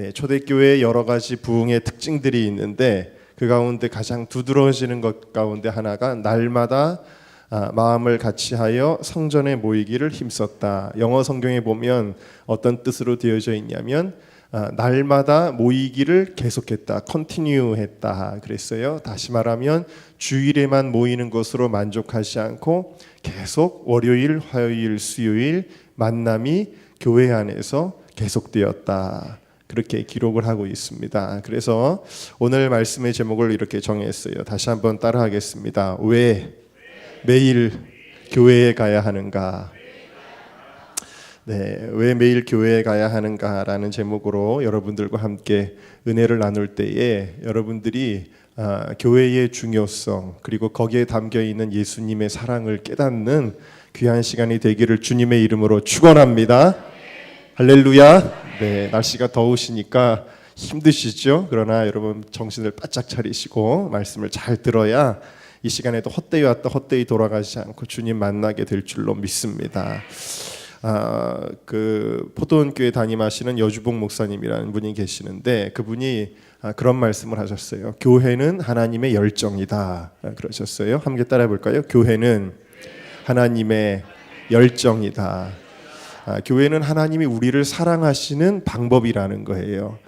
네, 초대교회의 여러 가지 부흥의 특징들이 있는데 그 가운데 가장 두드러지는 것 가운데 하나가 날마다 마음을 같이하여 성전에 모이기를 힘썼다. 영어 성경에 보면 어떤 뜻으로 되어져 있냐면 날마다 모이기를 계속했다, 컨티뉴했다 그랬어요. 다시 말하면 주일에만 모이는 것으로 만족하지 않고 계속 월요일, 화요일, 수요일 만남이 교회 안에서 계속되었다. 그렇게 기록을 하고 있습니다. 그래서 오늘 말씀의 제목을 이렇게 정했어요. 다시 한번 따라하겠습니다. 왜 매일 교회에 가야 하는가? 네, 왜 매일 교회에 가야 하는가라는 제목으로 여러분들과 함께 은혜를 나눌 때에 여러분들이 교회의 중요성 그리고 거기에 담겨 있는 예수님의 사랑을 깨닫는 귀한 시간이 되기를 주님의 이름으로 축원합니다. 할렐루야. 네, 날씨가 더우시니까 힘드시죠? 그러나 여러분 정신을 바짝 차리시고 말씀을 잘 들어야 이 시간에도 헛되이 왔다 헛되이 돌아가지 않고 주님 만나게 될 줄로 믿습니다. 그 포도원교회 담임하시는 여주봉 목사님이라는 분이 계시는데 그분이 그런 말씀을 하셨어요. 교회는 하나님의 열정이다 그러셨어요. 함께 따라해 볼까요? 교회는 하나님의 열정이다. 교회는 하나님이 우리를 사랑하시는 방법이라는 거예요.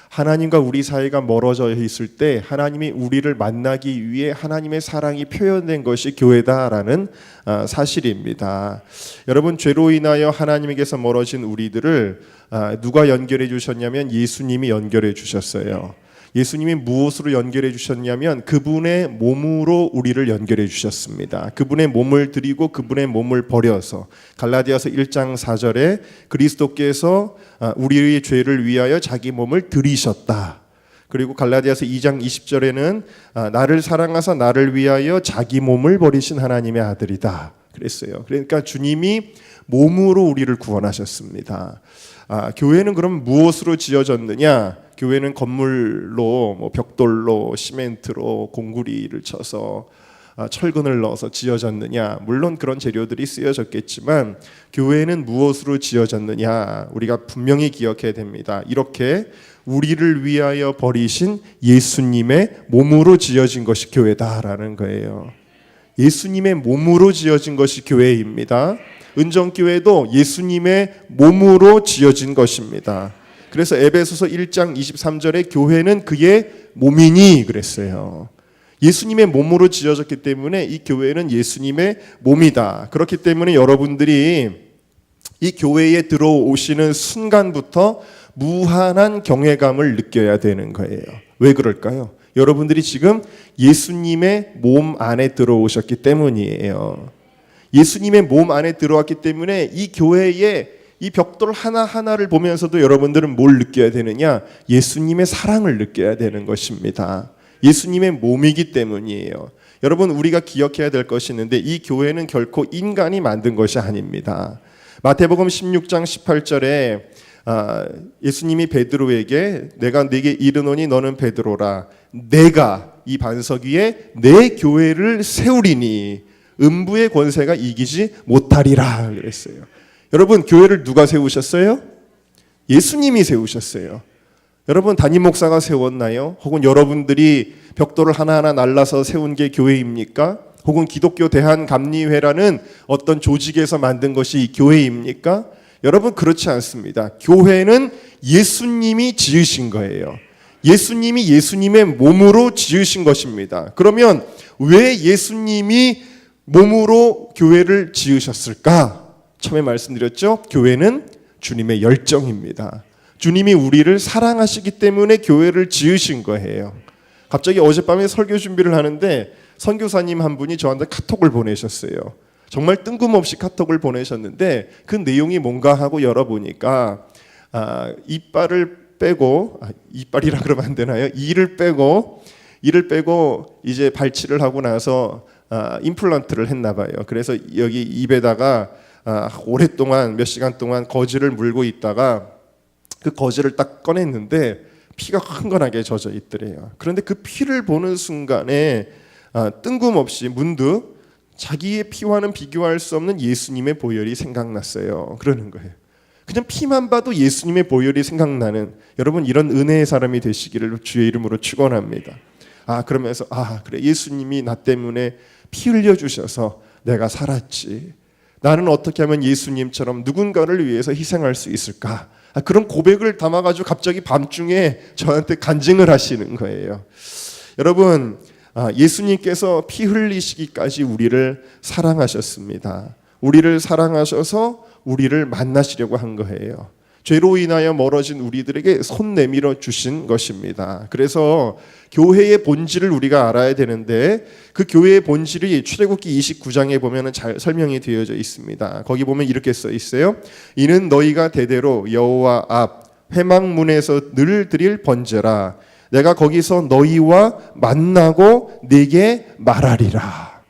하나님과 우리 사이가 멀어져 있을 때 하나님이 우리를 만나기 위해 하나님의 사랑이 표현된 것이 교회다라는 사실입니다. 여러분, 죄로 인하여 하나님에게서 멀어진 우리들을 누가 연결해 주셨냐면 예수님이 연결해 주셨어요. 예수님이 무엇으로 연결해 주셨냐면 그분의 몸으로 우리를 연결해 주셨습니다. 그분의 몸을 드리고 그분의 몸을 버려서 갈라디아서 1장 4절에 그리스도께서 우리의 죄를 위하여 자기 몸을 드리셨다. 그리고 갈라디아서 2장 20절에는 나를 사랑하사 나를 위하여 자기 몸을 버리신 하나님의 아들이다 그랬어요. 그러니까 주님이 몸으로 우리를 구원하셨습니다. 교회는 그럼 무엇으로 지어졌느냐? 교회는 건물로, 벽돌로, 시멘트로, 공구리를 쳐서 철근을 넣어서 지어졌느냐? 물론 그런 재료들이 쓰여졌겠지만 교회는 무엇으로 지어졌느냐? 우리가 분명히 기억해야 됩니다. 이렇게 우리를 위하여 버리신 예수님의 몸으로 지어진 것이 교회다라는 거예요. 예수님의 몸으로 지어진 것이 교회입니다. 은정교회도 예수님의 몸으로 지어진 것입니다. 그래서 에베소서 1장 23절에 교회는 그의 몸이니 그랬어요. 예수님의 몸으로 지어졌기 때문에 이 교회는 예수님의 몸이다. 그렇기 때문에 여러분들이 이 교회에 들어오시는 순간부터 무한한 경외감을 느껴야 되는 거예요. 왜 그럴까요? 여러분들이 지금 예수님의 몸 안에 들어오셨기 때문이에요. 예수님의 몸 안에 들어왔기 때문에 이 교회에 이 벽돌 하나하나를 보면서도 여러분들은 뭘 느껴야 되느냐? 예수님의 사랑을 느껴야 되는 것입니다. 예수님의 몸이기 때문이에요. 여러분, 우리가 기억해야 될 것이 있는데 이 교회는 결코 인간이 만든 것이 아닙니다. 마태복음 16장 18절에 예수님이 베드로에게 내가 네게 이르노니 너는 베드로라 내가 이 반석 위에 내 교회를 세우리니 음부의 권세가 이기지 못하리라 그랬어요. 여러분, 교회를 누가 세우셨어요? 예수님이 세우셨어요. 여러분, 담임 목사가 세웠나요? 혹은 여러분들이 벽돌을 하나하나 날라서 세운 게 교회입니까? 혹은 기독교 대한감리회라는 어떤 조직에서 만든 것이 교회입니까? 여러분, 그렇지 않습니다. 교회는 예수님이 지으신 거예요. 예수님이 예수님의 몸으로 지으신 것입니다. 그러면 왜 예수님이 몸으로 교회를 지으셨을까? 처음에 말씀드렸죠. 교회는 주님의 열정입니다. 주님이 우리를 사랑하시기 때문에 교회를 지으신 거예요. 갑자기 어젯밤에 설교 준비를 하는데 선교사님 한 분이 저한테 카톡을 보내셨어요. 정말 뜬금없이 카톡을 보내셨는데 그 내용이 뭔가 하고 열어보니까 이빨을 빼고 이빨이라 그러면 안 되나요? 이를 빼고 이제 발치를 하고 나서 임플란트를 했나 봐요. 그래서 여기 입에다가 오랫동안 몇 시간 동안 거즈를 물고 있다가 그 거즈를 딱 꺼냈는데 피가 흥건하게 젖어 있더래요. 그런데 그 피를 보는 순간에 뜬금없이 문득 자기의 피와는 비교할 수 없는 예수님의 보혈이 생각났어요. 그러는 거예요. 그냥 피만 봐도 예수님의 보혈이 생각나는 여러분 이런 은혜의 사람이 되시기를 주의 이름으로 축원합니다. 그러면서 그래 예수님이 나 때문에 피 흘려 주셔서 내가 살았지. 나는 어떻게 하면 예수님처럼 누군가를 위해서 희생할 수 있을까? 그런 고백을 담아가지고 갑자기 밤중에 저한테 간증을 하시는 거예요. 여러분 예수님께서 피 흘리시기까지 우리를 사랑하셨습니다. 우리를 사랑하셔서 우리를 만나시려고 한 거예요. 죄로 인하여 멀어진 우리들에게 손 내밀어 주신 것입니다. 그래서 교회의 본질을 우리가 알아야 되는데 그 교회의 본질이 출애굽기 29장에 보면 잘 설명이 되어져 있습니다. 거기 보면 이렇게 써 있어요. 이는 너희가 대대로 여호와 앞 회막문에서 늘 드릴 번제라. 내가 거기서 너희와 만나고 네게 말하리라.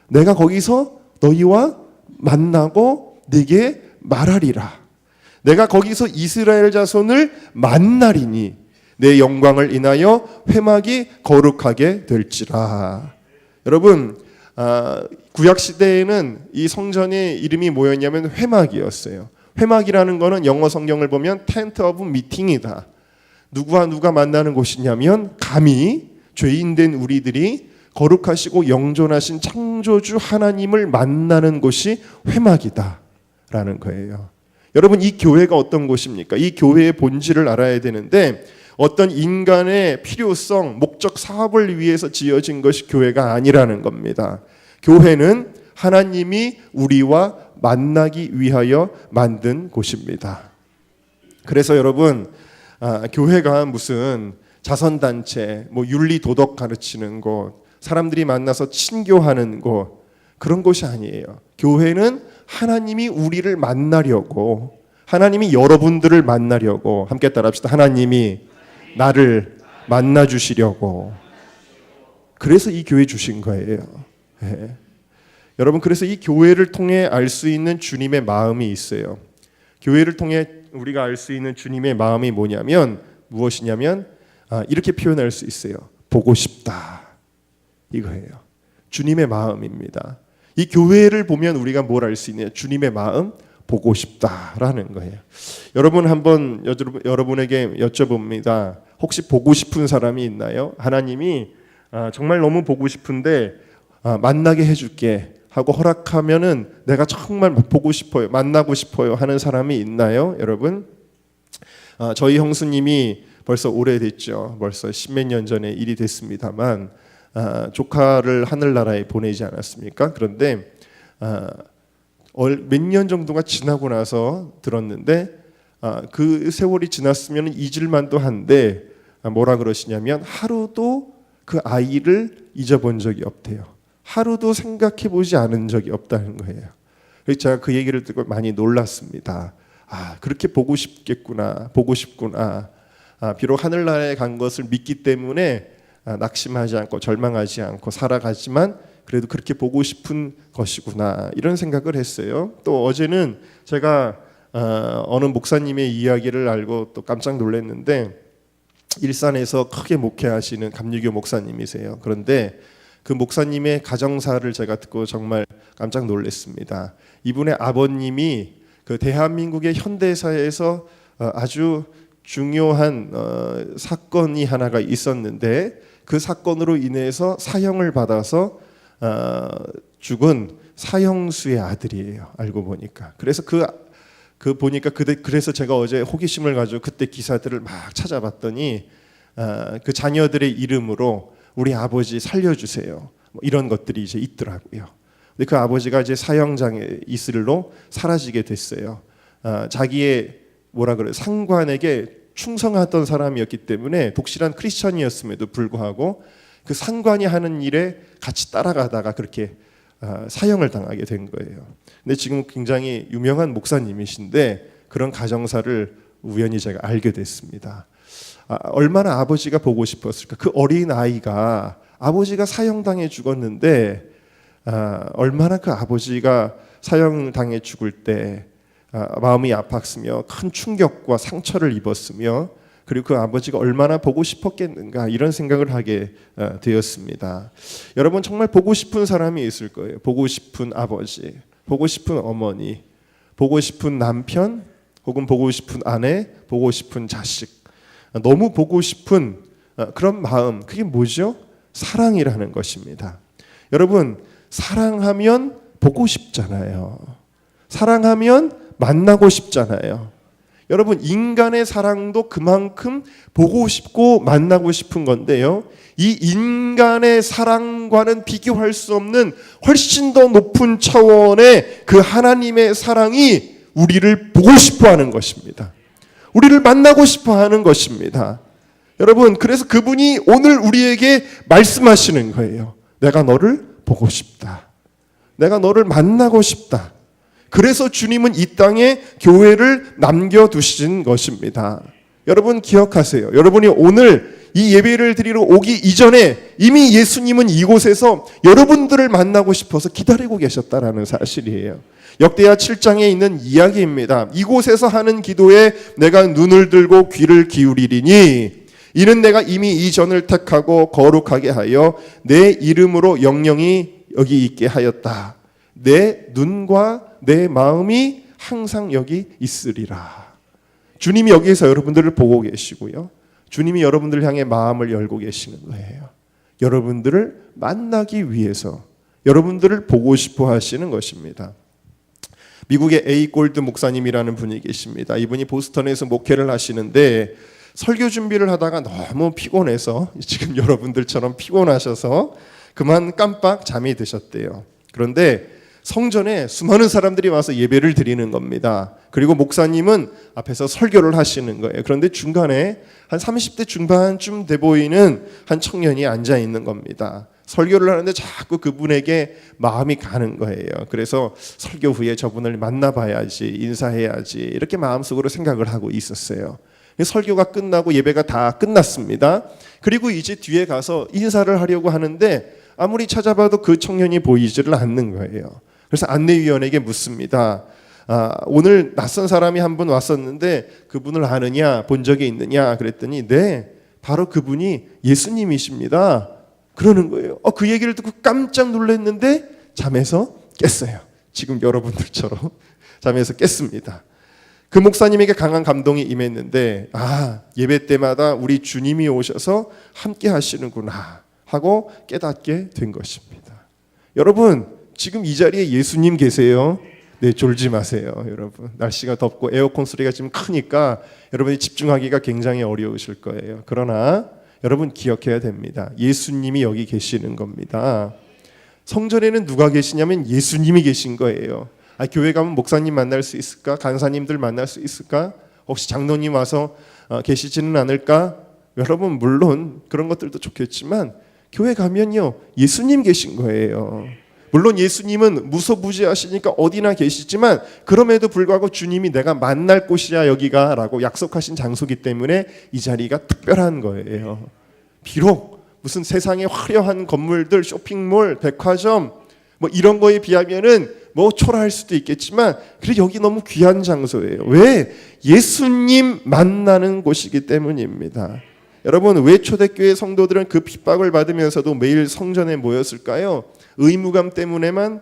내가 거기서 너희와 만나고 네게 말하리라. 내가 거기서 이스라엘 자손을 만나리니 내 영광을 인하여 회막이 거룩하게 될지라. 여러분 구약 시대에는 이 성전의 이름이 뭐였냐면 회막이었어요. 회막이라는 거는 영어 성경을 보면 텐트 오브 미팅이다. 누구와 누가 만나는 곳이냐면 감히 죄인된 우리들이 거룩하시고 영존하신 창조주 하나님을 만나는 곳이 회막이다 라는 거예요. 여러분 이 교회가 어떤 곳입니까? 이 교회의 본질을 알아야 되는데 어떤 인간의 필요성, 목적 사업을 위해서 지어진 것이 교회가 아니라는 겁니다. 교회는 하나님이 우리와 만나기 위하여 만든 곳입니다. 그래서 여러분 교회가 무슨 자선단체, 윤리 도덕 가르치는 곳, 사람들이 만나서 친교하는 곳 그런 곳이 아니에요. 교회는 하나님이 우리를 만나려고, 하나님이 여러분들을 만나려고, 함께 따라합시다. 하나님이 나를 만나 주시려고. 그래서 이 교회 주신 거예요. 네. 여러분 그래서 이 교회를 통해 알 수 있는 주님의 마음이 있어요. 교회를 통해 우리가 알 수 있는 주님의 마음이 뭐냐면 무엇이냐면 이렇게 표현할 수 있어요. 보고 싶다. 이거예요. 주님의 마음입니다. 이 교회를 보면 우리가 뭘 알 수 있냐? 주님의 마음 보고 싶다라는 거예요. 여러분 한번 여러분에게 여쭤봅니다. 혹시 보고 싶은 사람이 있나요? 하나님이 정말 너무 보고 싶은데 만나게 해줄게 하고 허락하면은 내가 정말 보고 싶어요, 만나고 싶어요 하는 사람이 있나요, 여러분? 저희 형수님이 벌써 오래됐죠. 벌써 십몇 년 전에 일이 됐습니다만 조카를 하늘나라에 보내지 않았습니까? 그런데 몇 년 정도가 지나고 나서 들었는데 그 세월이 지났으면 잊을만도 한데 뭐라 그러시냐면 하루도 그 아이를 잊어본 적이 없대요. 하루도 생각해보지 않은 적이 없다는 거예요. 그래서 제가 그 얘기를 듣고 많이 놀랐습니다. 그렇게 보고 싶겠구나, 보고 싶구나. 비록 하늘나라에 간 것을 믿기 때문에 낙심하지 않고 절망하지 않고 살아가지만 그래도 그렇게 보고 싶은 것이구나 이런 생각을 했어요. 또 어제는 제가 어느 목사님의 이야기를 알고 또 깜짝 놀랐는데 일산에서 크게 목회하시는 감리교 목사님이세요. 그런데 그 목사님의 가정사를 제가 듣고 정말 깜짝 놀랐습니다. 이분의 아버님이 그 대한민국의 현대사에서 아주 중요한 사건이 하나가 있었는데 그 사건으로 인해서 사형을 받아서 죽은 사형수의 아들이에요. 알고 보니까. 그래서 그래서 제가 어제 호기심을 가지고 그때 기사들을 막 찾아봤더니 그 자녀들의 이름으로 우리 아버지 살려주세요. 이런 것들이 이제 있더라고요. 근데 그 아버지가 이제 사형장에 이슬로 사라지게 됐어요. 자기의 상관에게 충성하던 사람이었기 때문에 독실한 크리스천이었음에도 불구하고 그 상관이 하는 일에 같이 따라가다가 그렇게 사형을 당하게 된 거예요. 근데 지금 굉장히 유명한 목사님이신데 그런 가정사를 우연히 제가 알게 됐습니다. 얼마나 아버지가 보고 싶었을까? 그 어린 아이가 아버지가 사형당해 죽었는데 얼마나 그 아버지가 사형당해 죽을 때 마음이 아팠으며 큰 충격과 상처를 입었으며 그리고 그 아버지가 얼마나 보고 싶었겠는가 이런 생각을 하게 되었습니다. 여러분 정말 보고 싶은 사람이 있을 거예요. 보고 싶은 아버지, 보고 싶은 어머니, 보고 싶은 남편, 혹은 보고 싶은 아내, 보고 싶은 자식, 너무 보고 싶은 그런 마음, 그게 뭐죠? 사랑이라는 것입니다. 여러분, 사랑하면 보고 싶잖아요. 사랑하면 만나고 싶잖아요. 여러분, 인간의 사랑도 그만큼 보고 싶고 만나고 싶은 건데요, 이 인간의 사랑과는 비교할 수 없는 훨씬 더 높은 차원의 그 하나님의 사랑이 우리를 보고 싶어 하는 것입니다. 우리를 만나고 싶어 하는 것입니다. 여러분, 그래서 그분이 오늘 우리에게 말씀하시는 거예요. 내가 너를 보고 싶다. 내가 너를 만나고 싶다. 그래서 주님은 이 땅에 교회를 남겨두신 것입니다. 여러분 기억하세요. 여러분이 오늘 이 예배를 드리러 오기 이전에 이미 예수님은 이곳에서 여러분들을 만나고 싶어서 기다리고 계셨다라는 사실이에요. 역대하 7장에 있는 이야기입니다. 이곳에서 하는 기도에 내가 눈을 들고 귀를 기울이리니 이는 내가 이미 이 전을 택하고 거룩하게 하여 내 이름으로 영영이 여기 있게 하였다. 내 눈과 내 마음이 항상 여기 있으리라. 주님이 여기에서 여러분들을 보고 계시고요, 주님이 여러분들을 향해 마음을 열고 계시는 거예요. 여러분들을 만나기 위해서 여러분들을 보고 싶어 하시는 것입니다. 미국의 A 골드 목사님이라는 분이 계십니다. 이분이 보스턴에서 목회를 하시는데 설교 준비를 하다가 너무 피곤해서, 지금 여러분들처럼 피곤하셔서 그만 깜빡 잠이 드셨대요. 그런데 성전에 수많은 사람들이 와서 예배를 드리는 겁니다. 그리고 목사님은 앞에서 설교를 하시는 거예요. 그런데 중간에 한 30대 중반쯤 돼 보이는 한 청년이 앉아 있는 겁니다. 설교를 하는데 자꾸 그분에게 마음이 가는 거예요. 그래서 설교 후에 저분을 만나봐야지, 인사해야지, 이렇게 마음속으로 생각을 하고 있었어요. 설교가 끝나고 예배가 다 끝났습니다. 그리고 이제 뒤에 가서 인사를 하려고 하는데 아무리 찾아봐도 그 청년이 보이지를 않는 거예요. 그래서 안내위원에게 묻습니다. 오늘 낯선 사람이 한 분 왔었는데 그분을 아느냐, 본 적이 있느냐 그랬더니 네, 바로 그분이 예수님이십니다. 그러는 거예요. 그 얘기를 듣고 깜짝 놀랐는데 잠에서 깼어요. 지금 여러분들처럼 잠에서 깼습니다. 그 목사님에게 강한 감동이 임했는데 예배 때마다 우리 주님이 오셔서 함께 하시는구나 하고 깨닫게 된 것입니다. 여러분, 지금 이 자리에 예수님 계세요. 네, 졸지 마세요. 여러분, 날씨가 덥고 에어컨 소리가 지금 크니까 여러분이 집중하기가 굉장히 어려우실 거예요. 그러나 여러분 기억해야 됩니다. 예수님이 여기 계시는 겁니다. 성전에는 누가 계시냐면 예수님이 계신 거예요. 교회 가면 목사님 만날 수 있을까? 간사님들 만날 수 있을까? 혹시 장로님 와서 계시지는 않을까? 여러분, 물론 그런 것들도 좋겠지만 교회 가면요, 예수님 계신 거예요. 물론 예수님은 무소부지하시니까 어디나 계시지만 그럼에도 불구하고 주님이 내가 만날 곳이야 여기가 라고 약속하신 장소이기 때문에 이 자리가 특별한 거예요. 비록 무슨 세상의 화려한 건물들, 쇼핑몰, 백화점 뭐 이런 거에 비하면은 뭐 초라할 수도 있겠지만 그래 여기 너무 귀한 장소예요. 왜? 예수님 만나는 곳이기 때문입니다. 여러분, 왜 초대교회 성도들은 그 핍박을 받으면서도 매일 성전에 모였을까요? 의무감 때문에만,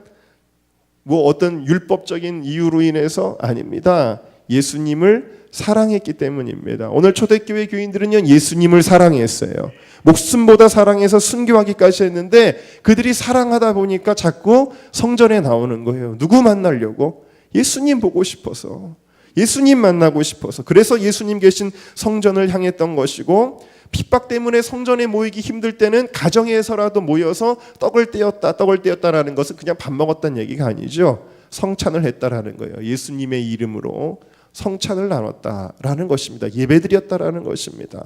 뭐 어떤 율법적인 이유로 인해서 아닙니다. 예수님을 사랑했기 때문입니다. 오늘 초대교회 교인들은요, 예수님을 사랑했어요. 목숨보다 사랑해서 순교하기까지 했는데 그들이 사랑하다 보니까 자꾸 성전에 나오는 거예요. 누구 만나려고? 예수님 보고 싶어서, 예수님 만나고 싶어서. 그래서 예수님 계신 성전을 향했던 것이고, 핍박 때문에 성전에 모이기 힘들 때는 가정에서라도 모여서 떡을 떼었다라는 것은 그냥 밥 먹었다는 얘기가 아니죠. 성찬을 했다라는 거예요. 예수님의 이름으로 성찬을 나눴다라는 것입니다. 예배드렸다라는 것입니다.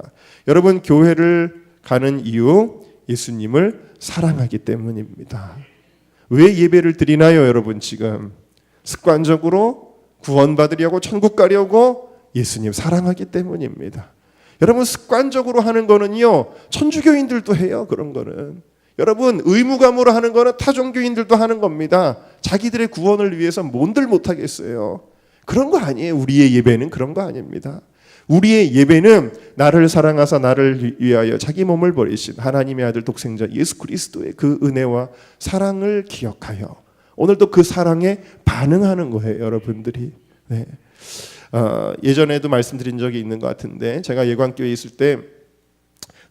여러분, 교회를 가는 이유, 예수님을 사랑하기 때문입니다. 왜 예배를 드리나요, 여러분? 지금 습관적으로 구원받으려고, 천국 가려고, 예수님 사랑하기 때문입니다. 여러분, 습관적으로 하는 거는요, 천주교인들도 해요. 그런 거는 여러분, 의무감으로 하는 거는 타종교인들도 하는 겁니다. 자기들의 구원을 위해서 뭔들 못하겠어요. 그런 거 아니에요. 우리의 예배는 그런 거 아닙니다. 우리의 예배는 나를 사랑하사 나를 위하여 자기 몸을 버리신 하나님의 아들 독생자 예수 그리스도의 그 은혜와 사랑을 기억하여 오늘도 그 사랑에 반응하는 거예요, 여러분들이. 네. 예전에도 말씀드린 적이 있는 것 같은데 제가 예광교회에 있을 때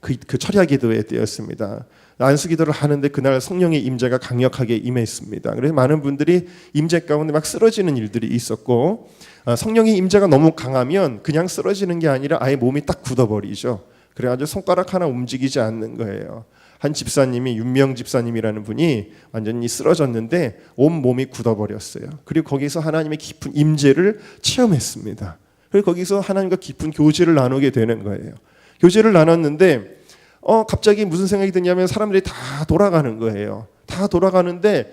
그 철야 기도회 때였습니다. 안수 기도를 하는데 그날 성령의 임재가 강력하게 임했습니다. 그래서 많은 분들이 임재 가운데 막 쓰러지는 일들이 있었고, 성령의 임재가 너무 강하면 그냥 쓰러지는 게 아니라 아예 몸이 딱 굳어버리죠. 그래가지고 손가락 하나 움직이지 않는 거예요. 한 집사님이, 윤명 집사님이라는 분이 완전히 쓰러졌는데 온 몸이 굳어버렸어요. 그리고 거기서 하나님의 깊은 임재를 체험했습니다. 그리고 거기서 하나님과 깊은 교제를 나누게 되는 거예요. 교제를 나눴는데 갑자기 무슨 생각이 드냐면 사람들이 다 돌아가는 거예요. 다 돌아가는데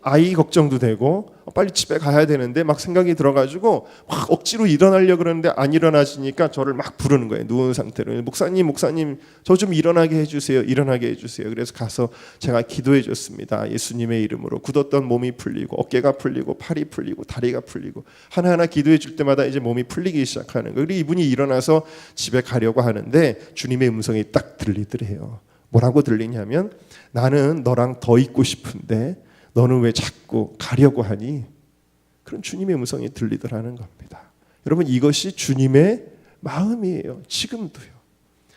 아이 걱정도 되고 빨리 집에 가야 되는데 막 생각이 들어가지고 막 억지로 일어나려고 그러는데 안 일어나지니까 저를 막 부르는 거예요. 누운 상태로. 목사님 저 좀 일어나게 해주세요. 일어나게 해주세요. 그래서 가서 제가 기도해 줬습니다. 예수님의 이름으로. 굳었던 몸이 풀리고 어깨가 풀리고 팔이 풀리고 다리가 풀리고 하나하나 기도해 줄 때마다 이제 몸이 풀리기 시작하는 거예요. 그리고 이분이 일어나서 집에 가려고 하는데 주님의 음성이 딱 들리더래요. 뭐라고 들리냐면 나는 너랑 더 있고 싶은데 너는 왜 자꾸 가려고 하니? 그런 주님의 음성이 들리더라는 겁니다. 여러분, 이것이 주님의 마음이에요. 지금도요.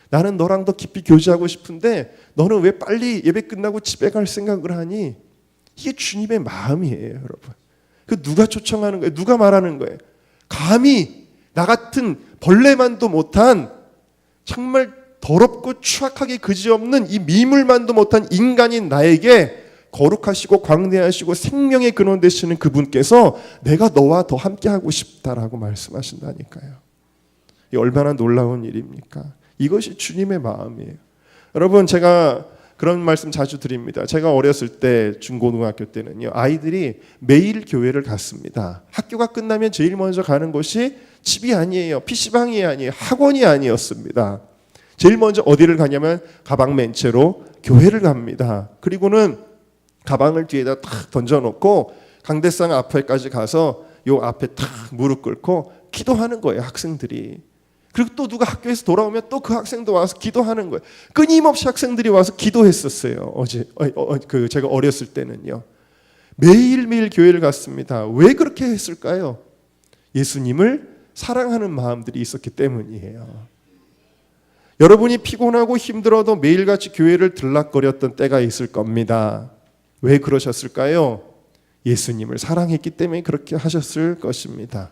나는 너랑 더 깊이 교제하고 싶은데 너는 왜 빨리 예배 끝나고 집에 갈 생각을 하니? 이게 주님의 마음이에요, 여러분. 그 누가 초청하는 거예요? 누가 말하는 거예요? 감히 나 같은 벌레만도 못한 정말 더럽고 추악하게 그지없는 이 미물만도 못한 인간인 나에게 거룩하시고 광대하시고 생명의 근원 되시는 그분께서 내가 너와 더 함께하고 싶다라고 말씀하신다니까요. 이 얼마나 놀라운 일입니까? 이것이 주님의 마음이에요. 여러분, 제가 그런 말씀 자주 드립니다. 제가 어렸을 때 중고등학교 때는요, 아이들이 매일 교회를 갔습니다. 학교가 끝나면 제일 먼저 가는 곳이 집이 아니에요. PC방이 아니에요. 학원이 아니었습니다. 제일 먼저 어디를 가냐면 가방 맨 채로 교회를 갑니다. 그리고는 가방을 뒤에다 탁 던져놓고 강대상 앞에까지 가서 요 앞에 탁 무릎 꿇고 기도하는 거예요, 학생들이. 그리고 또 누가 학교에서 돌아오면 또 그 학생도 와서 기도하는 거예요. 끊임없이 학생들이 와서 기도했었어요. 제가 어렸을 때는요. 매일매일 교회를 갔습니다. 왜 그렇게 했을까요? 예수님을 사랑하는 마음들이 있었기 때문이에요. 여러분이 피곤하고 힘들어도 매일같이 교회를 들락거렸던 때가 있을 겁니다. 왜 그러셨을까요? 예수님을 사랑했기 때문에 그렇게 하셨을 것입니다.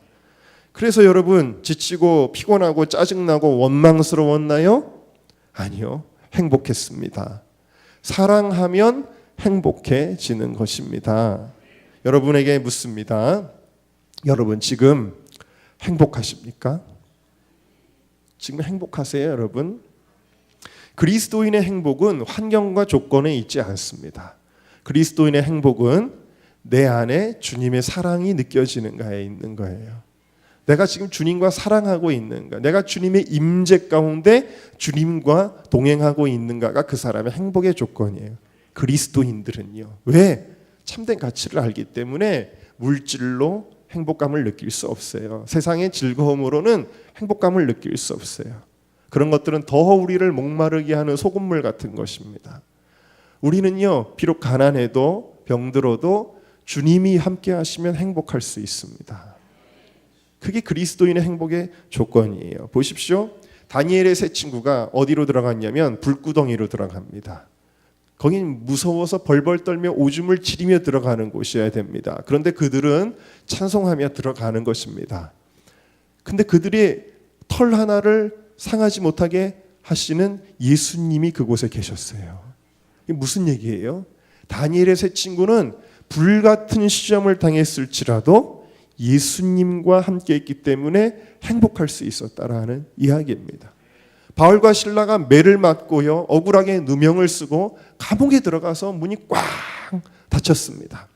그래서 여러분, 지치고 피곤하고 짜증나고 원망스러웠나요? 아니요. 행복했습니다. 사랑하면 행복해지는 것입니다. 여러분에게 묻습니다. 여러분 지금 행복하십니까? 지금 행복하세요, 여러분? 그리스도인의 행복은 환경과 조건에 있지 않습니다. 그리스도인의 행복은 내 안에 주님의 사랑이 느껴지는가에 있는 거예요. 내가 지금 주님과 사랑하고 있는가, 내가 주님의 임재 가운데 주님과 동행하고 있는가가 그 사람의 행복의 조건이에요. 그리스도인들은요. 왜? 참된 가치를 알기 때문에 물질로 행복감을 느낄 수 없어요. 세상의 즐거움으로는 행복감을 느낄 수 없어요. 그런 것들은 더 우리를 목마르게 하는 소금물 같은 것입니다. 우리는요, 비록 가난해도 병들어도 주님이 함께 하시면 행복할 수 있습니다. 그게 그리스도인의 행복의 조건이에요. 보십시오. 다니엘의 세 친구가 어디로 들어갔냐면 불구덩이로 들어갑니다. 거긴 무서워서 벌벌 떨며 오줌을 지리며 들어가는 곳이어야 됩니다. 그런데 그들은 찬송하며 들어가는 것입니다. 근데 그들이 털 하나를 상하지 못하게 하시는 예수님이 그곳에 계셨어요. 이게 무슨 얘기예요? 다니엘의 세 친구는 불같은 시험을 당했을지라도 예수님과 함께 있기 때문에 행복할 수 있었다라는 이야기입니다. 바울과 실라가 매를 맞고요, 억울하게 누명을 쓰고 감옥에 들어가서 문이 꽝 닫혔습니다.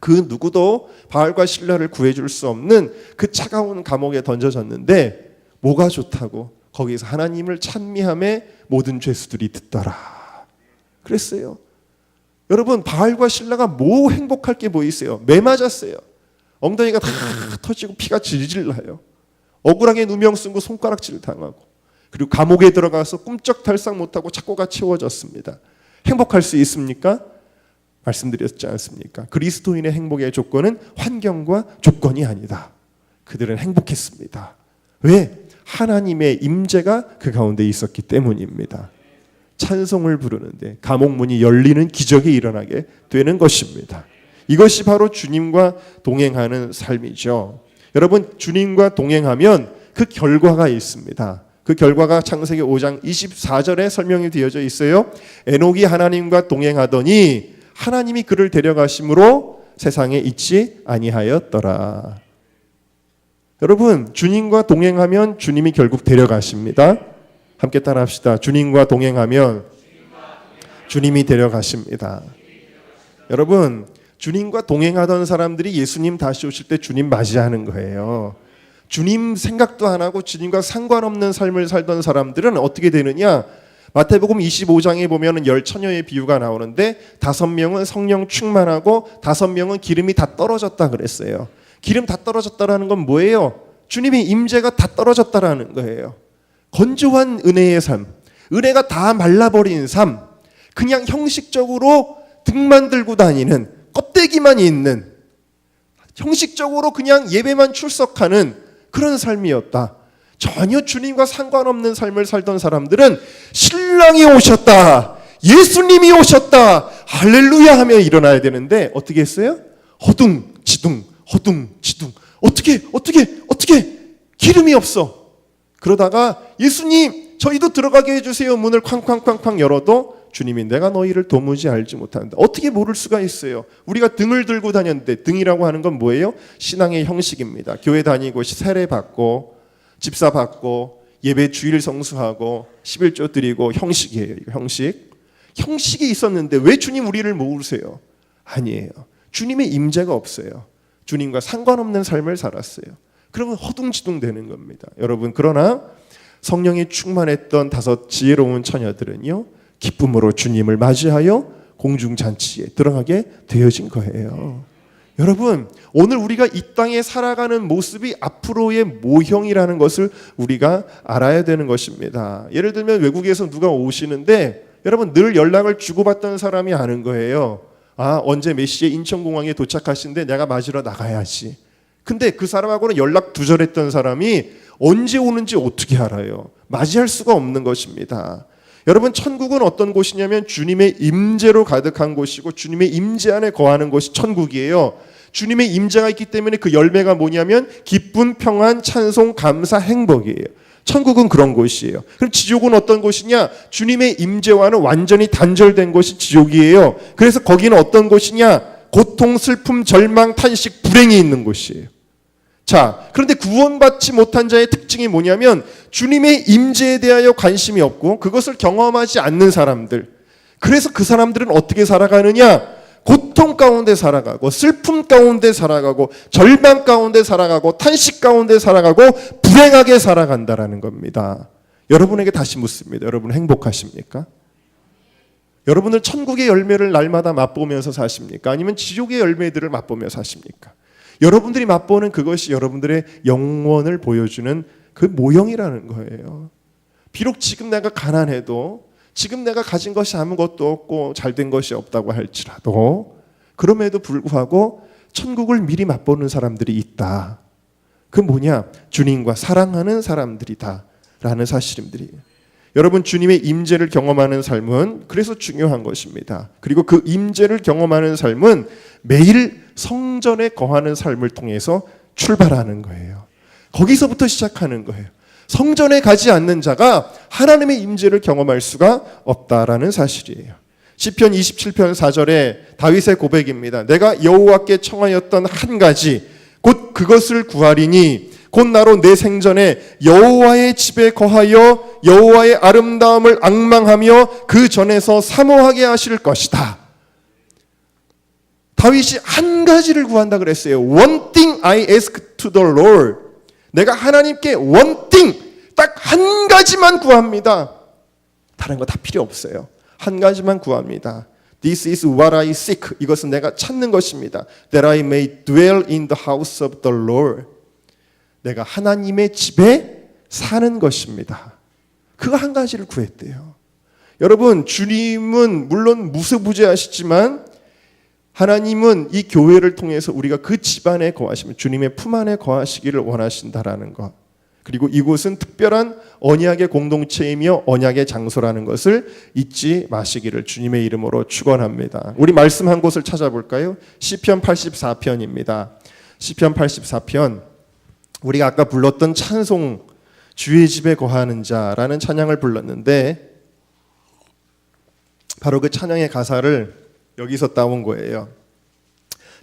그 누구도 바울과 실라를 구해줄 수 없는 그 차가운 감옥에 던져졌는데 뭐가 좋다고? 거기서 하나님을 찬미함에 모든 죄수들이 듣더라 그랬어요. 여러분, 바울과 실라가 뭐 행복할 게 뭐 있어요? 매 맞았어요. 엉덩이가 다 터지고 피가 질질 나요. 억울하게 누명 쓰고 손가락질 당하고, 그리고 감옥에 들어가서 꿈쩍달싹 못하고 착고가 채워졌습니다. 행복할 수 있습니까? 말씀드렸지 않습니까? 그리스도인의 행복의 조건은 환경과 조건이 아니다. 그들은 행복했습니다. 왜? 하나님의 임재가 그 가운데 있었기 때문입니다. 찬송을 부르는데 감옥문이 열리는 기적이 일어나게 되는 것입니다. 이것이 바로 주님과 동행하는 삶이죠. 여러분, 주님과 동행하면 그 결과가 있습니다. 그 결과가 창세기 5장 24절에 설명이 되어져 있어요. 에녹이 하나님과 동행하더니 하나님이 그를 데려가심으로 세상에 있지 아니하였더라. 여러분, 주님과 동행하면 주님이 결국 데려가십니다. 함께 따라합시다. 주님과 동행하면 주님이 데려가십니다. 여러분, 주님과 동행하던 사람들이 예수님 다시 오실 때 주님 맞이하는 거예요. 주님 생각도 안 하고 주님과 상관없는 삶을 살던 사람들은 어떻게 되느냐? 마태복음 25장에 보면 10처녀의 비유가 나오는데 5명은 성령 충만하고 5명은 기름이 다 떨어졌다 그랬어요. 기름 다 떨어졌다라는 건 뭐예요? 주님의 임재가 다 떨어졌다라는 거예요. 건조한 은혜의 삶, 은혜가 다 말라버린 삶, 그냥 형식적으로 등만 들고 다니는, 껍데기만 있는, 형식적으로 그냥 예배만 출석하는 그런 삶이었다. 전혀 주님과 상관없는 삶을 살던 사람들은 신랑이 오셨다, 예수님이 오셨다, 할렐루야 하며 일어나야 되는데 어떻게 했어요? 허둥지둥 허둥지둥. 어떻게 기름이 없어. 그러다가 예수님 저희도 들어가게 해주세요. 문을 쾅쾅쾅쾅 열어도 주님이 내가 너희를 도무지 알지 못하는데 어떻게 모를 수가 있어요. 우리가 등을 들고 다녔는데, 등이라고 하는 건 뭐예요? 신앙의 형식입니다. 교회 다니고 세례 받고 집사 받고 예배 주일 성수하고 11조 드리고 형식이에요. 이거 형식이 있었는데 왜 주님 우리를 모으세요? 아니에요. 주님의 임재가 없어요. 주님과 상관없는 삶을 살았어요. 그러면 허둥지둥 되는 겁니다. 여러분, 그러나 성령이 충만했던 5 지혜로운 처녀들은요, 기쁨으로 주님을 맞이하여 공중잔치에 들어가게 되어진 거예요. 여러분, 오늘 우리가 이 땅에 살아가는 모습이 앞으로의 모형이라는 것을 우리가 알아야 되는 것입니다. 예를 들면 외국에서 누가 오시는데 여러분, 늘 연락을 주고받던 사람이 아는 거예요. 아, 언제 몇 시에 인천공항에 도착하신데 내가 맞으러 나가야지. 근데 그 사람하고는 연락 두절했던 사람이 언제 오는지 어떻게 알아요? 맞이할 수가 없는 것입니다. 여러분, 천국은 어떤 곳이냐면 주님의 임재로 가득한 곳이고 주님의 임재 안에 거하는 곳이 천국이에요. 주님의 임재가 있기 때문에 그 열매가 뭐냐면 기쁨, 평안, 찬송, 감사, 행복이에요. 천국은 그런 곳이에요. 그럼 지옥은 어떤 곳이냐? 주님의 임재와는 완전히 단절된 곳이 지옥이에요. 그래서 거기는 어떤 곳이냐? 고통, 슬픔, 절망, 탄식, 불행이 있는 곳이에요. 자, 그런데 구원받지 못한 자의 특징이 뭐냐면 주님의 임재에 대하여 관심이 없고 그것을 경험하지 않는 사람들. 그래서 그 사람들은 어떻게 살아가느냐? 고통 가운데 살아가고 슬픔 가운데 살아가고 절망 가운데 살아가고 탄식 가운데 살아가고 불행하게 살아간다라는 겁니다. 여러분에게 다시 묻습니다. 여러분 행복하십니까? 여러분은 천국의 열매를 날마다 맛보면서 사십니까? 아니면 지옥의 열매들을 맛보며 사십니까? 여러분들이 맛보는 그것이 여러분들의 영혼을 보여주는 그 모형이라는 거예요. 비록 지금 내가 가난해도, 지금 내가 가진 것이 아무것도 없고 잘된 것이 없다고 할지라도, 그럼에도 불구하고 천국을 미리 맛보는 사람들이 있다. 그 뭐냐? 주님과 사랑하는 사람들이다 라는 사실들이에요. 여러분, 주님의 임재를 경험하는 삶은 그래서 중요한 것입니다. 그리고 그 임재를 경험하는 삶은 매일 성전에 거하는 삶을 통해서 출발하는 거예요. 거기서부터 시작하는 거예요. 성전에 가지 않는 자가 하나님의 임재를 경험할 수가 없다라는 사실이에요. 시편 27편 4절에 다윗의 고백입니다. 내가 여호와께 청하였던 한 가지 곧 그것을 구하리니 곧 나로 내 생전에 여호와의 집에 거하여 여호와의 아름다움을 앙망하며 그 전에서 사모하게 하실 것이다. 다윗이 한 가지를 구한다 그랬어요. One thing I ask to the Lord. 내가 하나님께 one thing, 딱 한 가지만 구합니다. 다른 거 다 필요 없어요. 한 가지만 구합니다. This is what I seek. 이것은 내가 찾는 것입니다. That I may dwell in the house of the Lord. 내가 하나님의 집에 사는 것입니다. 그거 한 가지를 구했대요. 여러분, 주님은 물론 무소부재하시지만 하나님은 이 교회를 통해서 우리가 그 집안에 거하시면 주님의 품 안에 거하시기를 원하신다라는 것. 그리고 이곳은 특별한 언약의 공동체이며 언약의 장소라는 것을 잊지 마시기를 주님의 이름으로 축원합니다. 우리 말씀 한 곳을 찾아볼까요? 시편 84편입니다. 시편 84편. 우리가 아까 불렀던 찬송 주의 집에 거하는 자라는 찬양을 불렀는데 바로 그 찬양의 가사를 여기서 따온 거예요.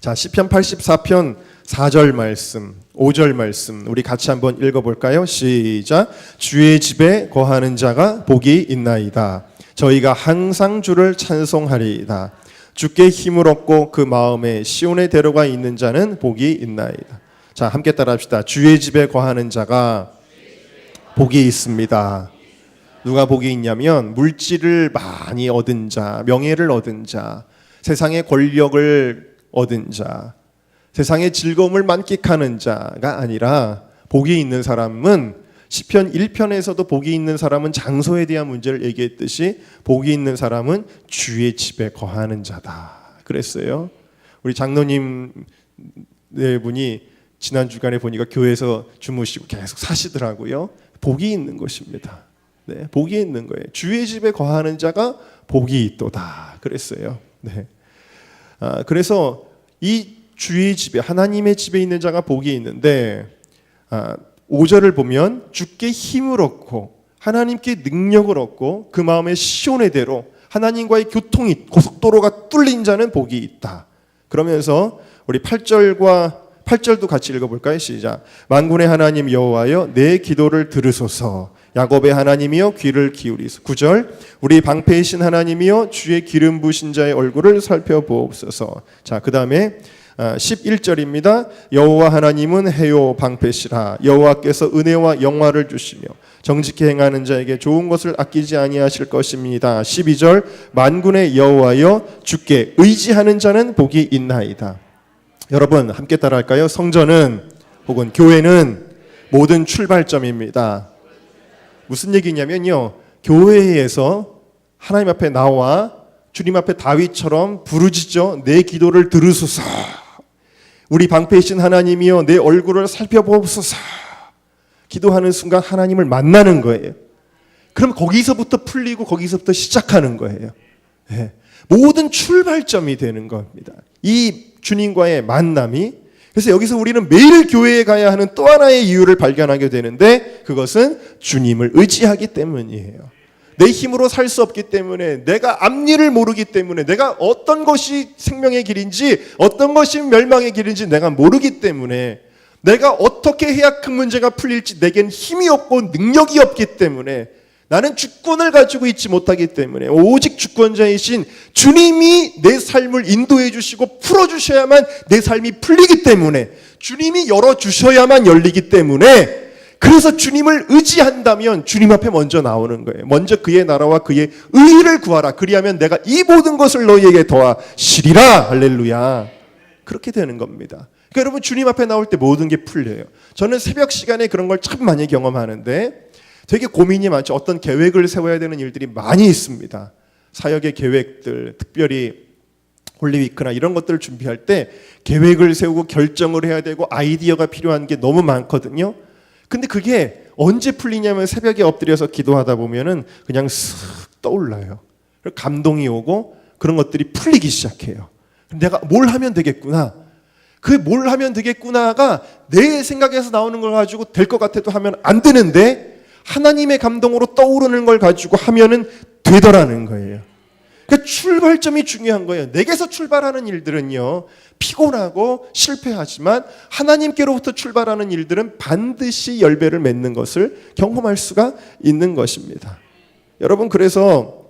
자, 시편 84편 4절 말씀, 5절 말씀 우리 같이 한번 읽어볼까요? 시작. 주의 집에 거하는 자가 복이 있나이다. 저희가 항상 주를 찬송하리이다. 주께 힘을 얻고 그 마음에 시온의 대로가 있는 자는 복이 있나이다. 자, 함께 따라합시다. 주의 집에 거하는 자가 복이 있습니다. 누가 복이 있냐면 물질을 많이 얻은 자, 명예를 얻은 자, 세상의 권력을 얻은 자, 세상의 즐거움을 만끽하는 자가 아니라 복이 있는 사람은 시편 1편에서도 복이 있는 사람은 장소에 대한 문제를 얘기했듯이 복이 있는 사람은 주의 집에 거하는 자다 그랬어요. 우리 장로님 네 분이 지난 주간에 보니까 교회에서 주무시고 계속 사시더라고요. 복이 있는 것입니다. 네, 복이 있는 거예요. 주의 집에 거하는 자가 복이 있도다 그랬어요. 네. 그래서 이 주의 집에 하나님의 집에 있는 자가 복이 있는데 5절을 보면 주께 힘을 얻고 하나님께 능력을 얻고 그 마음의 시온의 대로 하나님과의 교통이 고속도로가 뚫린 자는 복이 있다. 그러면서 우리 8절도 같이 읽어볼까요? 시작. 만군의 하나님 여호와여 내 기도를 들으소서. 야곱의 하나님이여 귀를 기울이소서. 9절 우리 방패이신 하나님이여 주의 기름 부으신 자의 얼굴을 살펴보옵소서. 자, 그 다음에 11절입니다. 여호와 하나님은 해요 방패시라. 여호와께서 은혜와 영화를 주시며 정직히 행하는 자에게 좋은 것을 아끼지 아니하실 것입니다. 12절 만군의 여호와여 주께 의지하는 자는 복이 있나이다. 여러분 함께 따라할까요? 성전은 혹은 교회는 모든 출발점입니다. 무슨 얘기냐면요, 교회에서 하나님 앞에 나와 주님 앞에 다윗처럼 부르짖어 내 기도를 들으소서. 우리 방패이신 하나님이여 내 얼굴을 살펴보옵소서. 기도하는 순간 하나님을 만나는 거예요. 그럼 거기서부터 풀리고 거기서부터 시작하는 거예요. 네. 모든 출발점이 되는 겁니다. 이 주님과의 만남이. 그래서 여기서 우리는 매일 교회에 가야 하는 또 하나의 이유를 발견하게 되는데 그것은 주님을 의지하기 때문이에요. 내 힘으로 살 수 없기 때문에, 내가 앞일을 모르기 때문에, 내가 어떤 것이 생명의 길인지 어떤 것이 멸망의 길인지 내가 모르기 때문에, 내가 어떻게 해야 큰 문제가 풀릴지 내겐 힘이 없고 능력이 없기 때문에, 나는 주권을 가지고 있지 못하기 때문에 오직 주권자이신 주님이 내 삶을 인도해 주시고 풀어주셔야만 내 삶이 풀리기 때문에, 주님이 열어주셔야만 열리기 때문에, 그래서 주님을 의지한다면 주님 앞에 먼저 나오는 거예요. 먼저 그의 나라와 그의 의를 구하라. 그리하면 내가 이 모든 것을 너희에게 더하시리라. 할렐루야. 그렇게 되는 겁니다. 그러니까 여러분 주님 앞에 나올 때 모든 게 풀려요. 저는 새벽 시간에 그런 걸 참 많이 경험하는데 되게 고민이 많죠. 어떤 계획을 세워야 되는 일들이 많이 있습니다. 사역의 계획들, 특별히 홀리위크나 이런 것들을 준비할 때 계획을 세우고 결정을 해야 되고 아이디어가 필요한 게 너무 많거든요. 근데 그게 언제 풀리냐면 새벽에 엎드려서 기도하다 보면은 그냥 쓱 떠올라요. 감동이 오고 그런 것들이 풀리기 시작해요. 내가 뭘 하면 되겠구나. 그 뭘 하면 되겠구나가 내 생각에서 나오는 걸 가지고 될 것 같아도 하면 안 되는데 하나님의 감동으로 떠오르는 걸 가지고 하면은 되더라는 거예요. 그러니까 출발점이 중요한 거예요. 내게서 출발하는 일들은요, 피곤하고 실패하지만 하나님께로부터 출발하는 일들은 반드시 열매를 맺는 것을 경험할 수가 있는 것입니다. 여러분, 그래서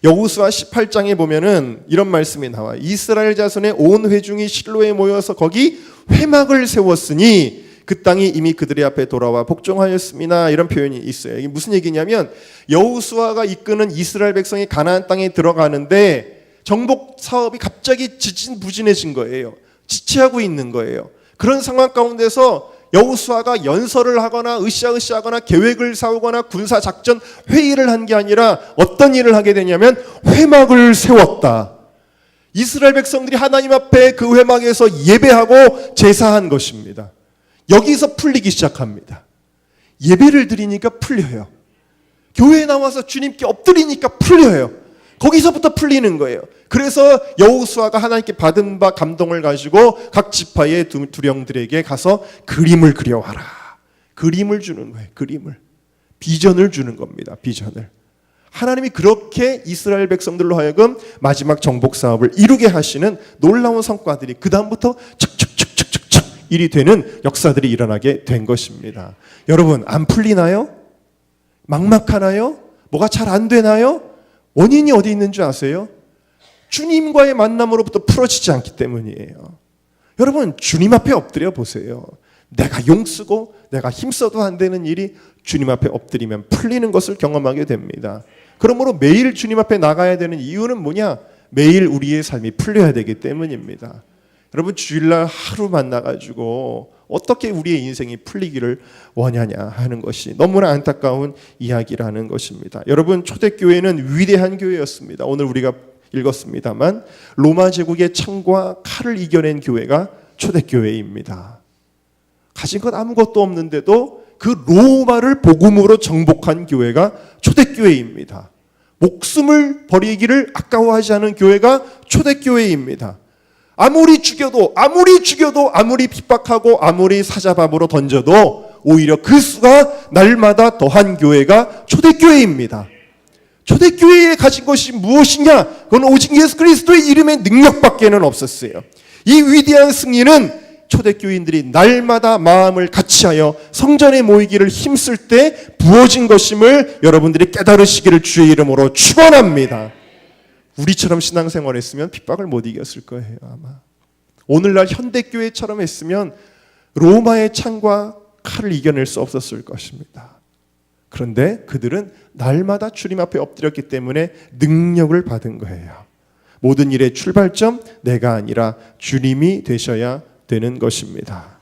여호수아 18장에 보면은 이런 말씀이 나와요. 이스라엘 자손의 온 회중이 실로에 모여서 거기 회막을 세웠으니 그 땅이 이미 그들의 앞에 돌아와 복종하였습니다. 이런 표현이 있어요. 이게 무슨 얘기냐면 여호수아가 이끄는 이스라엘 백성이 가나안 땅에 들어가는데 정복 사업이 갑자기 지진부진해진 거예요. 지체하고 있는 거예요. 그런 상황 가운데서 여호수아가 연설을 하거나 으쌰으쌰하거나 계획을 세우거나 군사작전 회의를 한 게 아니라 어떤 일을 하게 되냐면 회막을 세웠다. 이스라엘 백성들이 하나님 앞에 그 회막에서 예배하고 제사한 것입니다. 여기서 풀리기 시작합니다. 예배를 드리니까 풀려요. 교회에 나와서 주님께 엎드리니까 풀려요. 거기서부터 풀리는 거예요. 그래서 여호수아가 하나님께 받은 바 감동을 가지고 각 지파의 두령들에게 가서 그림을 그려와라. 그림을 주는 거예요. 그림을. 비전을 주는 겁니다. 비전을. 하나님이 그렇게 이스라엘 백성들로 하여금 마지막 정복 사업을 이루게 하시는 놀라운 성과들이 그 다음부터 척척척척척척 일이 되는 역사들이 일어나게 된 것입니다. 여러분, 안 풀리나요? 막막하나요? 뭐가 잘 안 되나요? 원인이 어디 있는 줄 아세요? 주님과의 만남으로부터 풀어지지 않기 때문이에요. 여러분, 주님 앞에 엎드려 보세요. 내가 용쓰고 내가 힘써도 안 되는 일이 주님 앞에 엎드리면 풀리는 것을 경험하게 됩니다. 그러므로 매일 주님 앞에 나가야 되는 이유는 뭐냐? 매일 우리의 삶이 풀려야 되기 때문입니다. 여러분, 주일날 하루 만나가지고 어떻게 우리의 인생이 풀리기를 원하냐 하는 것이 너무나 안타까운 이야기라는 것입니다. 여러분, 초대교회는 위대한 교회였습니다. 오늘 우리가 읽었습니다만 로마 제국의 창과 칼을 이겨낸 교회가 초대교회입니다. 가진 것 아무것도 없는데도 그 로마를 복음으로 정복한 교회가 초대교회입니다. 목숨을 버리기를 아까워하지 않은 교회가 초대교회입니다. 아무리 죽여도 아무리 핍박하고 아무리 사자밥으로 던져도 오히려 그 수가 날마다 더한 교회가 초대교회입니다. 초대교회에 가진 것이 무엇이냐? 그건 오직 예수 그리스도의 이름의 능력밖에는 없었어요. 이 위대한 승리는 초대교인들이 날마다 마음을 같이하여 성전에 모이기를 힘쓸 때 부어진 것임을 여러분들이 깨달으시기를 주의 이름으로 축원합니다. 우리처럼 신앙생활 했으면 핍박을 못 이겼을 거예요, 아마. 오늘날 현대교회처럼 했으면 로마의 창과 칼을 이겨낼 수 없었을 것입니다. 그런데 그들은 날마다 주님 앞에 엎드렸기 때문에 능력을 받은 거예요. 모든 일의 출발점 내가 아니라 주님이 되셔야 되는 것입니다.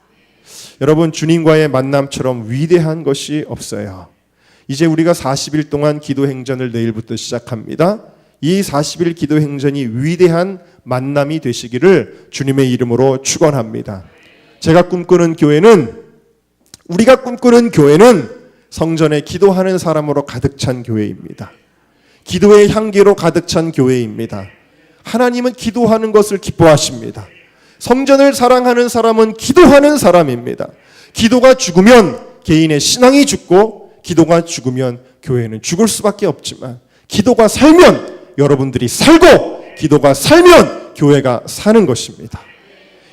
여러분, 주님과의 만남처럼 위대한 것이 없어요. 이제 우리가 40일 동안 기도 행전을 내일부터 시작합니다. 이 40일 기도 행전이 위대한 만남이 되시기를 주님의 이름으로 축원합니다. 우리가 꿈꾸는 교회는 성전에 기도하는 사람으로 가득 찬 교회입니다. 기도의 향기로 가득 찬 교회입니다. 하나님은 기도하는 것을 기뻐하십니다. 성전을 사랑하는 사람은 기도하는 사람입니다. 기도가 죽으면 개인의 신앙이 죽고, 기도가 죽으면 교회는 죽을 수밖에 없지만, 기도가 살면 여러분들이 살고, 기도가 살면 교회가 사는 것입니다.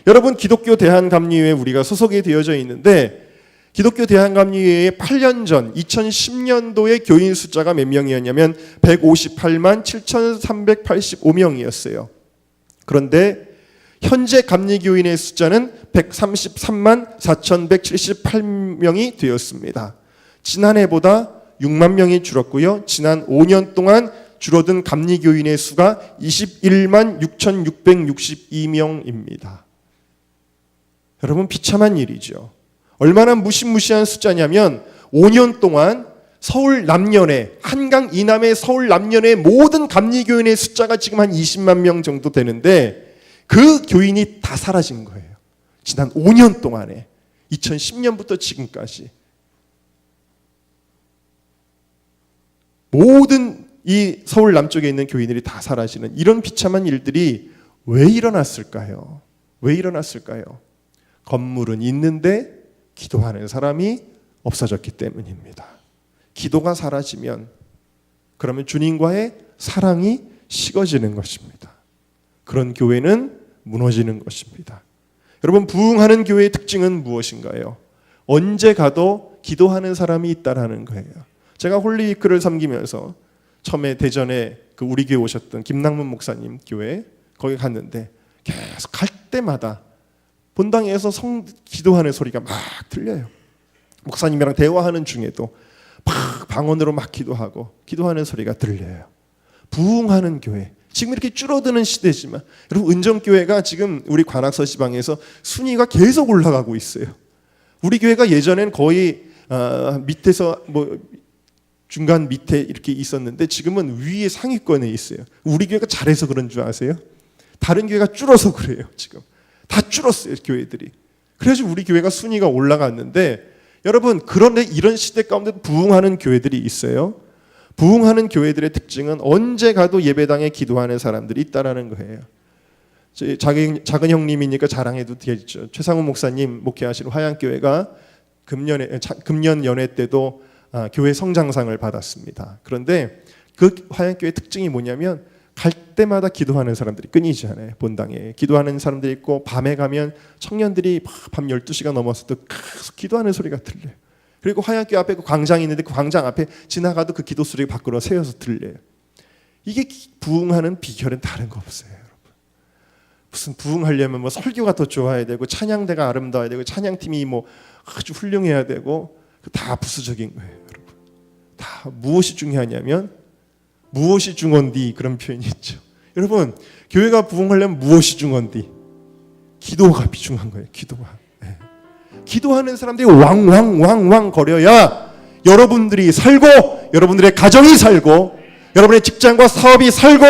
여러분, 기독교 대한감리회에 우리가 소속이 되어져 있는데, 기독교 대한감리회의 8년 전 2010년도에 교인 숫자가 몇 명이었냐면 158만 7,385명이었어요. 그런데 현재 감리교인의 숫자는 133만 4,178명이 되었습니다. 지난해보다 6만 명이 줄었고요. 지난 5년 동안 줄어든 감리교인의 수가 21만 6,662명입니다. 여러분, 비참한 일이죠. 얼마나 무시무시한 숫자냐면 5년 동안 서울 남년의, 한강 이남의 서울 남년의 모든 감리교인의 숫자가 지금 한 20만 명 정도 되는데 그 교인이 다 사라진 거예요. 지난 5년 동안에, 2010년부터 지금까지 모든 이 서울 남쪽에 있는 교인들이 다 사라지는 이런 비참한 일들이 왜 일어났을까요? 왜 일어났을까요? 건물은 있는데 기도하는 사람이 없어졌기 때문입니다. 기도가 사라지면 그러면 주님과의 사랑이 식어지는 것입니다. 그런 교회는 무너지는 것입니다. 여러분, 부흥하는 교회의 특징은 무엇인가요? 언제 가도 기도하는 사람이 있다라는 거예요. 제가 홀리위크를 섬기면서 처음에 대전에 그 우리 교회 오셨던 김남문 목사님 교회 거기 갔는데 계속 갈 때마다 본당에서 기도하는 소리가 막 들려요. 목사님이랑 대화하는 중에도 막 방언으로 막 기도하는 소리가 들려요. 부흥하는 교회. 지금 이렇게 줄어드는 시대지만 여러분, 은정교회가 지금 우리 관악서 지방에서 순위가 계속 올라가고 있어요. 우리 교회가 예전엔 거의 밑에서 중간 밑에 이렇게 있었는데 지금은 위에 상위권에 있어요. 우리 교회가 잘해서 그런 줄 아세요? 다른 교회가 줄어서 그래요. 지금 다 줄었어요, 교회들이. 그래서 우리 교회가 순위가 올라갔는데, 여러분, 그런데 이런 시대 가운데 부흥하는 교회들이 있어요. 부흥하는 교회들의 특징은 언제 가도 예배당에 기도하는 사람들이 있다라는 거예요. 작은 형님이니까 자랑해도 되겠죠. 최상훈 목사님 목회하시는 화양교회가 금년 연회 때도 교회 성장상을 받았습니다. 그런데 그 화양교회 특징이 뭐냐면 갈 때마다 기도하는 사람들이 끊이지 않아요. 본당에 기도하는 사람들이 있고, 밤에 가면 청년들이 밤 12시가 넘어서도 계속 기도하는 소리가 들려요. 그리고 화양교회 앞에 그 광장이 있는데 그 광장 앞에 지나가도 그 기도 소리가 밖으로 새어서 들려요. 이게 부흥하는 비결은 다른 거 없어요, 여러분. 무슨 부흥하려면 뭐 설교가 더 좋아야 되고, 찬양대가 아름다워야 되고, 찬양팀이 뭐 아주 훌륭해야 되고, 다 부수적인 거예요, 여러분. 다 무엇이 중요하냐면 무엇이 중헌디, 그런 표현이 있죠. 여러분, 교회가 부흥하려면 무엇이 중헌디? 기도가 비중한 거예요. 기도가. 네. 기도하는 사람들이 왕왕 거려야 여러분들이 살고, 여러분들의 가정이 살고, 여러분의 직장과 사업이 살고,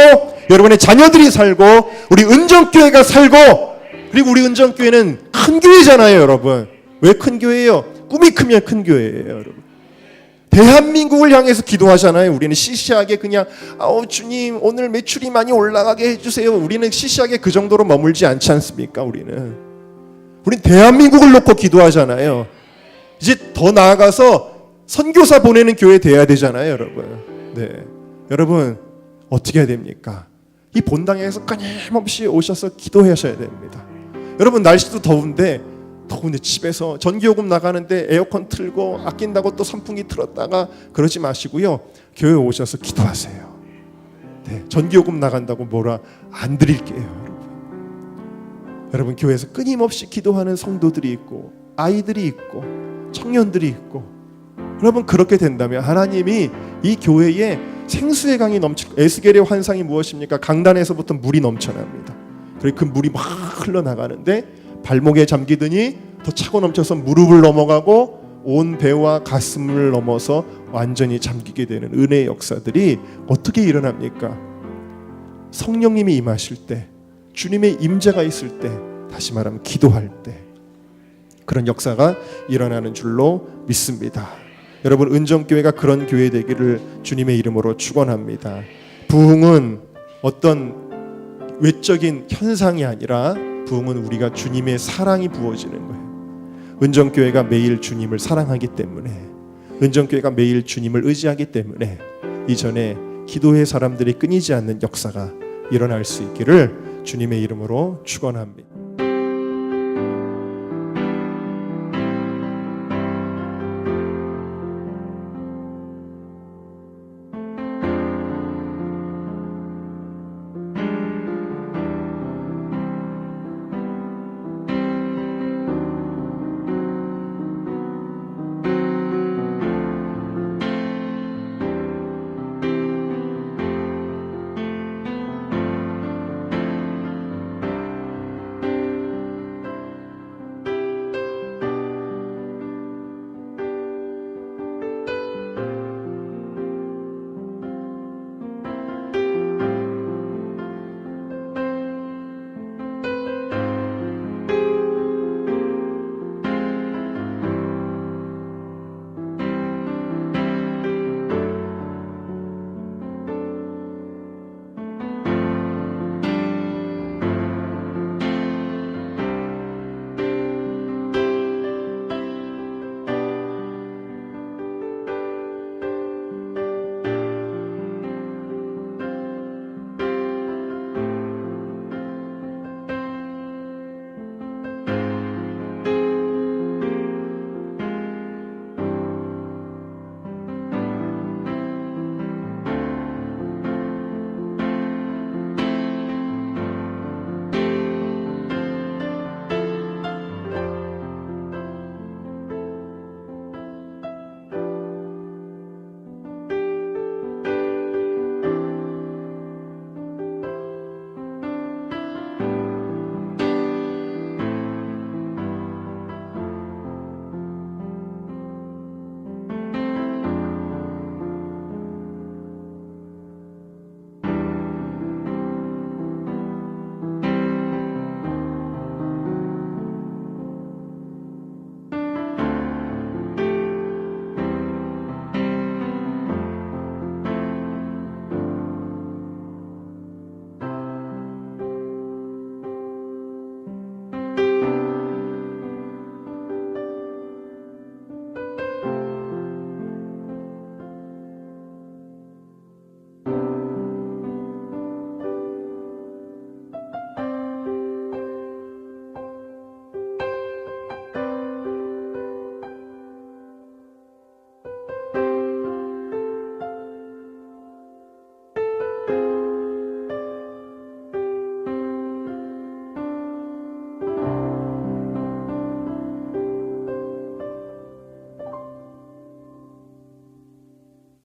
여러분의 자녀들이 살고, 우리 은정교회가 살고. 그리고 우리 은정교회는 큰 교회잖아요, 여러분. 왜 큰 교회예요? 꿈이 크면 큰 교회예요, 여러분. 대한민국을 향해서 기도하잖아요. 우리는 시시하게 그냥 주님 오늘 매출이 많이 올라가게 해주세요. 우리는 시시하게 그 정도로 머물지 않지 않습니까? 우리는 대한민국을 놓고 기도하잖아요. 이제 더 나아가서 선교사 보내는 교회 돼야 되잖아요, 여러분. 네, 여러분 어떻게 해야 됩니까? 이 본당에서 끊임없이 오셔서 기도하셔야 됩니다. 여러분, 날씨도 더운데 집에서 전기요금 나가는데 에어컨 틀고 아낀다고 또 선풍기 틀었다가 그러지 마시고요. 교회 오셔서 기도하세요. 네, 전기요금 나간다고 뭐라 안 드릴게요, 여러분. 여러분, 교회에서 끊임없이 기도하는 성도들이 있고, 아이들이 있고, 청년들이 있고, 여러분, 그렇게 된다면 하나님이 이 교회에 생수의 강이 넘칠, 에스겔의 환상이 무엇입니까? 강단에서부터 물이 넘쳐납니다. 그리고 그 물이 막 흘러나가는데 발목에 잠기더니 더 차고 넘쳐서 무릎을 넘어가고 온 배와 가슴을 넘어서 완전히 잠기게 되는 은혜의 역사들이 어떻게 일어납니까? 성령님이 임하실 때, 주님의 임재가 있을 때, 다시 말하면 기도할 때, 그런 역사가 일어나는 줄로 믿습니다. 여러분, 은정교회가 그런 교회 되기를 주님의 이름으로 축원합니다. 부흥은 어떤 외적인 현상이 아니라 부흥은 우리가 주님의 사랑이 부어지는 거예요. 은정교회가 매일 주님을 사랑하기 때문에, 은정교회가 매일 주님을 의지하기 때문에 이전에 기도의 사람들이 끊이지 않는 역사가 일어날 수 있기를 주님의 이름으로 축원합니다.